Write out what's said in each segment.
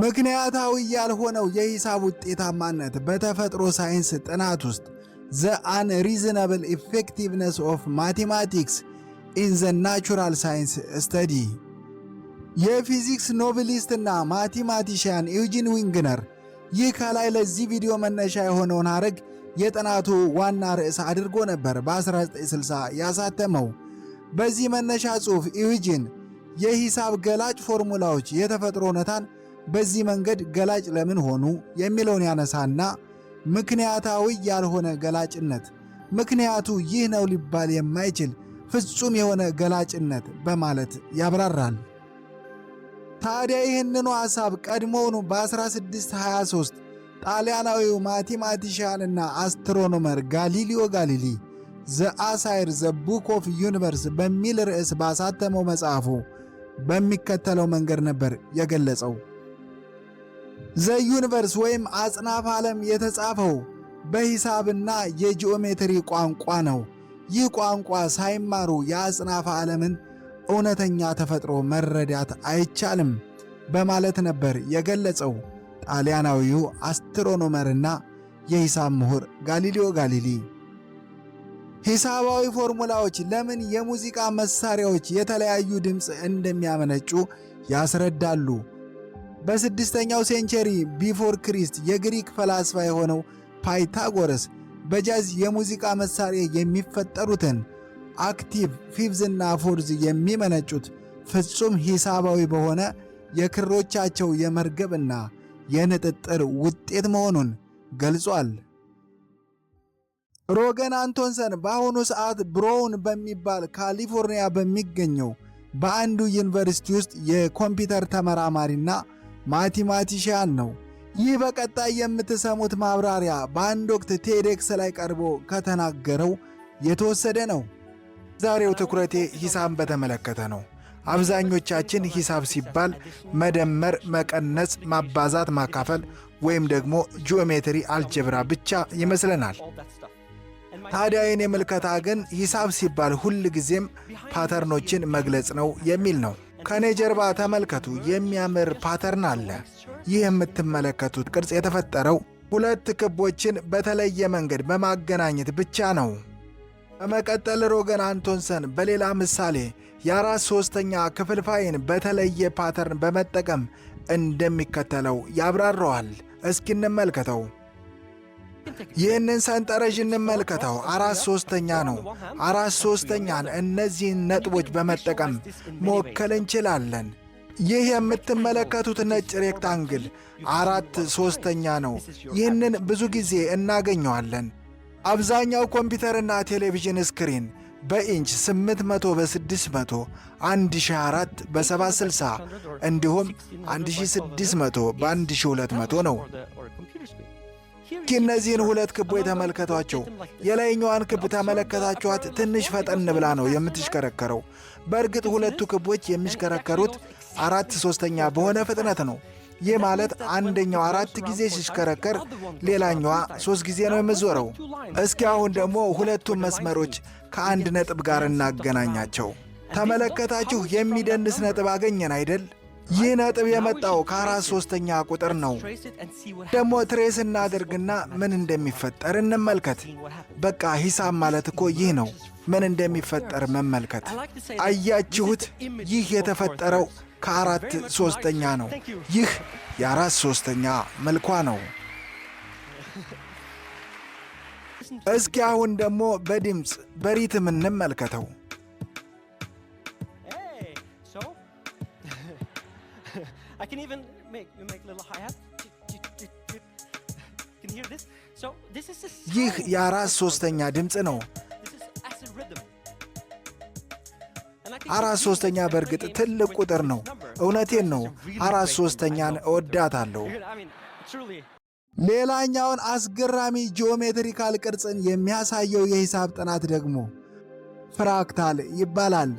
ምክንያታዊ ያልሆነው የሂሳብ ውጤታማነት በተፈጥሮ ሳይንስ ጥናት ውስጥ ዘ አንሪዝነብል ኢፌክቲቭነስ ኦፍ ማቴማቲክስ ኢን ዘ ናቹራል ሳይንስ ስተዲ። የፊዚክስ ኖብሊስትና ማቴማቲሽያን ኢዩጂን ዊንግነር ይህ ከላይ ለዚህ ቪዲዮ መነሻ የሆነውን ሐረግ የጥናቱ ዋና ርዕስ አድርጎ ነበር በ1960 ያሳተመው። በዚህ መነሻ ጽሑፍ ኢዩጂን የሂሳብ ገላጭ ፎርሙላዎች የተፈጥሮ እውነታን በዚህ መንገድ ገላጭ ለምን ሆኑ የሚለውን ያነሳና ምክንያታዊ ያልሆነ ገላጭነት፣ ምክንያቱ ይህ ነው ሊባል የማይችል ፍጹም የሆነ ገላጭነት በማለት ያብራራል። ታዲያ ይህንኑ ሐሳብ ቀድሞውኑ በ1623 ጣሊያናዊው ማቴማቲሽያንና አስትሮኖመር ጋሊሊዮ ጋሊሊ ዘ አሳይር ዘ ቡክ ኦፍ ዩኒቨርስ በሚል ርዕስ ባሳተመው መጽሐፉ በሚከተለው መንገድ ነበር የገለጸው። ዘ ዩኒቨርስ ወይም አጽናፈ ዓለም የተጻፈው በሂሳብና የጂኦሜትሪ ቋንቋ ነው። ይህ ቋንቋ ሳይማሩ የአጽናፈ ዓለምን እውነተኛ ተፈጥሮ መረዳት አይቻልም በማለት ነበር የገለጸው ጣሊያናዊው አስትሮኖመርና የሂሳብ ምሁር ጋሊሊዮ ጋሊሊ። ሂሳባዊ ፎርሙላዎች ለምን የሙዚቃ መሳሪያዎች የተለያዩ ድምፅ እንደሚያመነጩ ያስረዳሉ። በ6ኛው ሴንቸሪ ቢፎር ክሪስት የግሪክ ፈላስፋ የሆነው ፓይታጎረስ በጃዝ የሙዚቃ መሳሪያ የሚፈጠሩትን አክቲቭ ፊፍዝና ፎርዝ የሚመነጩት ፍጹም ሂሳባዊ በሆነ የክሮቻቸው የመርገብና የንጥጥር ውጤት መሆኑን ገልጿል። ሮገን አንቶንሰን በአሁኑ ሰዓት ብሮውን በሚባል ካሊፎርኒያ በሚገኘው በአንዱ ዩኒቨርሲቲ ውስጥ የኮምፒውተር ተመራማሪና ማቴማቲሽያን ነው። ይህ በቀጣይ የምትሰሙት ማብራሪያ በአንድ ወቅት ቴዴክስ ላይ ቀርቦ ከተናገረው የተወሰደ ነው። ዛሬው ትኩረቴ ሂሳብን በተመለከተ ነው። አብዛኞቻችን ሂሳብ ሲባል መደመር፣ መቀነስ፣ ማባዛት፣ ማካፈል ወይም ደግሞ ጂኦሜትሪ አልጀብራ ብቻ ይመስለናል። ታዲያ የኔ ምልከታ ግን ሂሳብ ሲባል ሁል ጊዜም ፓተርኖችን መግለጽ ነው የሚል ነው። ከኔ ጀርባ ተመልከቱ፣ የሚያምር ፓተርን አለ። ይህ የምትመለከቱት ቅርጽ የተፈጠረው ሁለት ክቦችን በተለየ መንገድ በማገናኘት ብቻ ነው። በመቀጠል ሮገን አንቶንሰን በሌላ ምሳሌ የ4/3 ክፍልፋይን በተለየ ፓተርን በመጠቀም እንደሚከተለው ያብራረዋል። እስኪ እንመልከተው። ይህንን ሰንጠረዥ እንመልከተው። 4/3 ነው። 4/3ን እነዚህን ነጥቦች በመጠቀም መወከል እንችላለን። ይህ የምትመለከቱት ነጭ ሬክታንግል 4/3 ነው። ይህንን ብዙ ጊዜ እናገኘዋለን። አብዛኛው ኮምፒውተርና ቴሌቪዥን ስክሪን በኢንች 800 በ600 1004 በ760 እንዲሁም 1600 በ1200 ነው። እነዚህን ሁለት ክቦች ተመልከቷቸው። የላይኛዋን ክብ ተመለከታችኋት? ትንሽ ፈጠን ብላ ነው የምትሽከረከረው። በእርግጥ ሁለቱ ክቦች የሚሽከረከሩት 4/3 በሆነ ፍጥነት ነው። ይህ ማለት አንደኛው 4 ጊዜ ሲሽከረከር ሌላኛዋ 3 ጊዜ ነው የምትዞረው። እስኪ አሁን ደግሞ ሁለቱም መስመሮች ከአንድ ነጥብ ጋር እናገናኛቸው። ተመለከታችሁ? የሚደንስ ነጥብ አገኘን አይደል? ይህ ነጥብ የመጣው ከ4/3 ቁጥር ነው። ደግሞ ትሬስ እናድርግና ምን እንደሚፈጠር እንመልከት። በቃ ሂሳብ ማለት እኮ ይህ ነው፣ ምን እንደሚፈጠር መመልከት። አያችሁት? ይህ የተፈጠረው ከ4/3 ነው። ይህ የ4/3 መልኳ ነው። እስኪ አሁን ደግሞ በድምፅ በሪትም እንመልከተው። ይህ የ4/3 ድምፅ ነው። 4/3 በእርግጥ ትልቅ ቁጥር ነው። እውነቴን ነው። 4/3ን እወዳታለሁ። ሌላኛውን አስገራሚ ጂኦሜትሪካል ቅርጽን የሚያሳየው የሂሳብ ጥናት ደግሞ ፍራክታል ይባላል።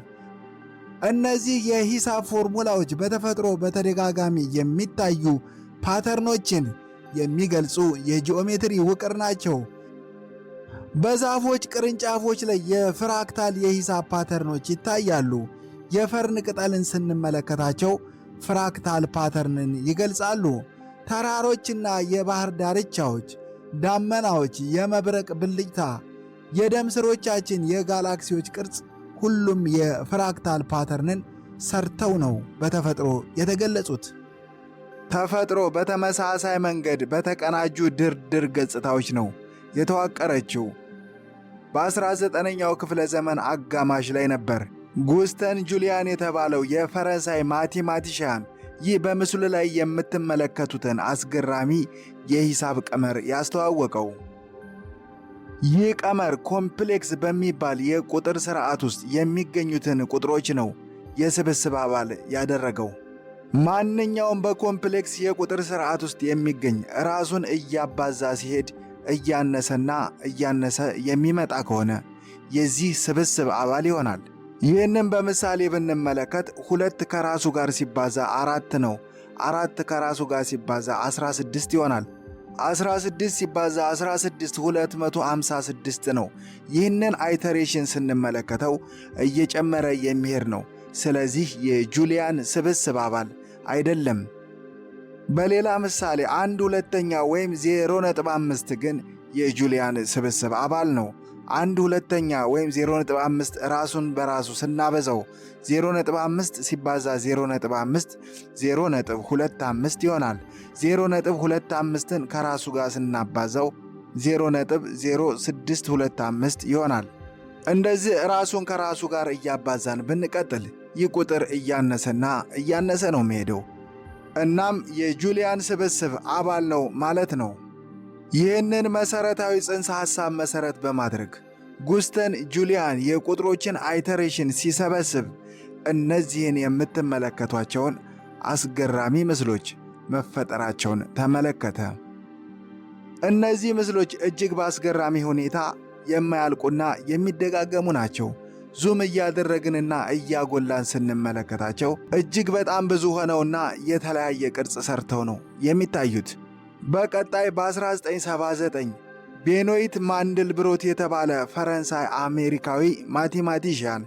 እነዚህ የሂሳብ ፎርሙላዎች በተፈጥሮ በተደጋጋሚ የሚታዩ ፓተርኖችን የሚገልጹ የጂኦሜትሪ ውቅር ናቸው። በዛፎች ቅርንጫፎች ላይ የፍራክታል የሂሳብ ፓተርኖች ይታያሉ። የፈርን ቅጠልን ስንመለከታቸው ፍራክታል ፓተርንን ይገልጻሉ። ተራሮችና የባህር ዳርቻዎች፣ ዳመናዎች፣ የመብረቅ ብልጭታ፣ የደም ስሮቻችን፣ የጋላክሲዎች ቅርጽ ሁሉም የፍራክታል ፓተርንን ሰርተው ነው በተፈጥሮ የተገለጹት። ተፈጥሮ በተመሳሳይ መንገድ በተቀናጁ ድርድር ገጽታዎች ነው የተዋቀረችው። በ19ኛው ክፍለ ዘመን አጋማሽ ላይ ነበር ጉስተን ጁሊያን የተባለው የፈረንሳይ ማቴማቲሽያን ይህ በምስሉ ላይ የምትመለከቱትን አስገራሚ የሂሳብ ቀመር ያስተዋወቀው። ይህ ቀመር ኮምፕሌክስ በሚባል የቁጥር ሥርዓት ውስጥ የሚገኙትን ቁጥሮች ነው የስብስብ አባል ያደረገው። ማንኛውም በኮምፕሌክስ የቁጥር ሥርዓት ውስጥ የሚገኝ ራሱን እያባዛ ሲሄድ እያነሰና እያነሰ የሚመጣ ከሆነ የዚህ ስብስብ አባል ይሆናል። ይህንም በምሳሌ ብንመለከት 2 ከራሱ ጋር ሲባዛ 4 ነው። 4 ከራሱ ጋር ሲባዛ 16 ይሆናል። 16 ሲባዛ 16 256 ነው። ይህንን አይተሬሽን ስንመለከተው እየጨመረ የሚሄድ ነው። ስለዚህ የጁሊያን ስብስብ አባል አይደለም። በሌላ ምሳሌ 1/2 ወይም 0.5 ግን የጁሊያን ስብስብ አባል ነው። 1/2 ወይም 0.5 ራሱን በራሱ ስናበዛው 0.5 ሲባዛ 0.5 0.25 ይሆናል። 0.25ን ከራሱ ጋር ስናባዛው 0.0625 ይሆናል። እንደዚህ ራሱን ከራሱ ጋር እያባዛን ብንቀጥል ይህ ቁጥር እያነሰና እያነሰ ነው የሚሄደው። እናም የጁሊያን ስብስብ አባል ነው ማለት ነው። ይህንን መሠረታዊ ጽንሰ ሐሳብ መሠረት በማድረግ ጉስተን ጁሊያን የቁጥሮችን አይተሬሽን ሲሰበስብ እነዚህን የምትመለከቷቸውን አስገራሚ ምስሎች መፈጠራቸውን ተመለከተ። እነዚህ ምስሎች እጅግ በአስገራሚ ሁኔታ የማያልቁና የሚደጋገሙ ናቸው። ዙም እያደረግንና እያጎላን ስንመለከታቸው እጅግ በጣም ብዙ ሆነውና የተለያየ ቅርጽ ሰርተው ነው የሚታዩት። በቀጣይ በ1979 ቤኖይት ማንድልብሮት የተባለ ፈረንሳይ አሜሪካዊ ማቴማቲሽያን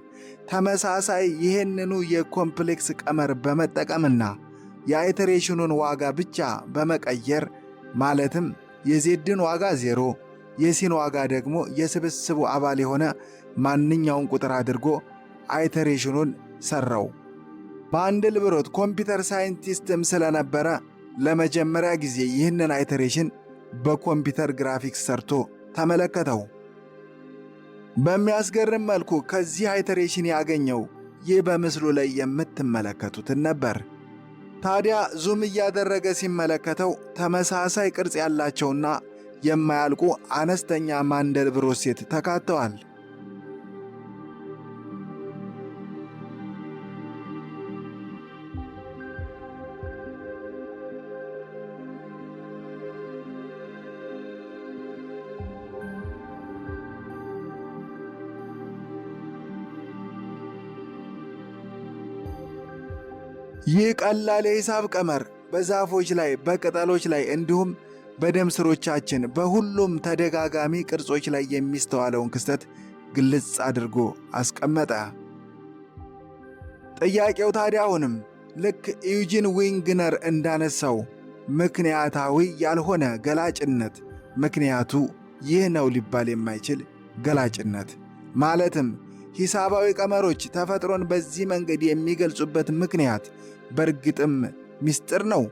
ተመሳሳይ ይህንኑ የኮምፕሌክስ ቀመር በመጠቀምና የአይተሬሽኑን ዋጋ ብቻ በመቀየር ማለትም የዜድን ዋጋ 0 የሲን ዋጋ ደግሞ የስብስቡ አባል የሆነ ማንኛውን ቁጥር አድርጎ አይተሬሽኑን ሰራው። ማንድልብሮት ኮምፒውተር ሳይንቲስትም ስለነበረ ለመጀመሪያ ጊዜ ይህንን አይተሬሽን በኮምፒውተር ግራፊክስ ሰርቶ ተመለከተው። በሚያስገርም መልኩ ከዚህ አይተሬሽን ያገኘው ይህ በምስሉ ላይ የምትመለከቱትን ነበር። ታዲያ ዙም እያደረገ ሲመለከተው ተመሳሳይ ቅርጽ ያላቸውና የማያልቁ አነስተኛ ማንድልብሮት ሴት ተካተዋል። ይህ ቀላል የሂሳብ ቀመር በዛፎች ላይ፣ በቅጠሎች ላይ እንዲሁም በደም ስሮቻችን በሁሉም ተደጋጋሚ ቅርጾች ላይ የሚስተዋለውን ክስተት ግልጽ አድርጎ አስቀመጠ። ጥያቄው ታዲያ አሁንም ልክ ኢዩጂን ዊንግነር እንዳነሳው ምክንያታዊ ያልሆነ ገላጭነት፣ ምክንያቱ ይህ ነው ሊባል የማይችል ገላጭነት ማለትም ሂሳባዊ ቀመሮች ተፈጥሮን በዚህ መንገድ የሚገልጹበት ምክንያት በእርግጥም ምስጢር ነው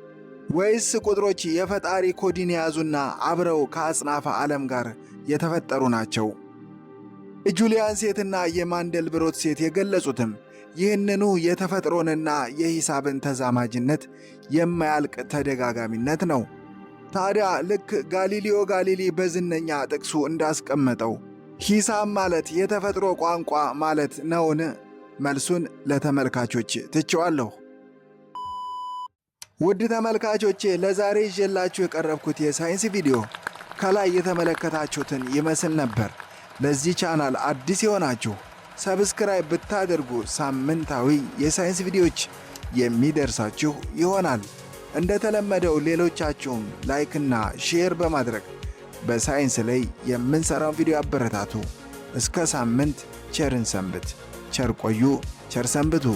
ወይስ ቁጥሮች የፈጣሪ ኮዲን የያዙና አብረው ከአጽናፈ ዓለም ጋር የተፈጠሩ ናቸው? የጁሊያን ሴትና የማንድልብሮት ሴት የገለጹትም ይህንኑ የተፈጥሮንና የሂሳብን ተዛማጅነት የማያልቅ ተደጋጋሚነት ነው። ታዲያ ልክ ጋሊሊዮ ጋሊሊ በዝነኛ ጥቅሱ እንዳስቀመጠው ሂሳብ ማለት የተፈጥሮ ቋንቋ ማለት ነውን? መልሱን ለተመልካቾች ትቼዋለሁ። ውድ ተመልካቾቼ ለዛሬ ይዤላችሁ የቀረብኩት የሳይንስ ቪዲዮ ከላይ የተመለከታችሁትን ይመስል ነበር። ለዚህ ቻናል አዲስ የሆናችሁ ሰብስክራይብ ብታደርጉ ሳምንታዊ የሳይንስ ቪዲዮዎች የሚደርሳችሁ ይሆናል። እንደተለመደው ሌሎቻችሁም ላይክና ሼር በማድረግ በሳይንስ ላይ የምንሰራውን ቪዲዮ አበረታቱ። እስከ ሳምንት ቸርን ሰንብት። ቸር ቆዩ፣ ቸር ሰንብቱ።